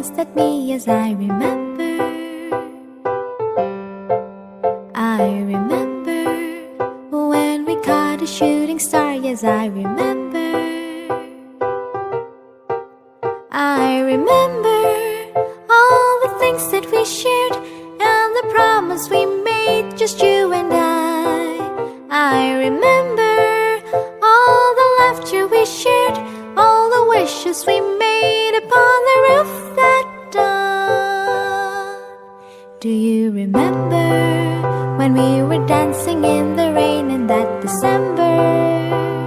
glanced at me, yes, I remember. I remember when we caught a shooting star, yes, I remember. I remember all the things that we shared and the promise we made, just you and I remember all the laughter we shared, all the wishes we made upon the roof that dawn. Do you remember when we were dancing in the rain in that December?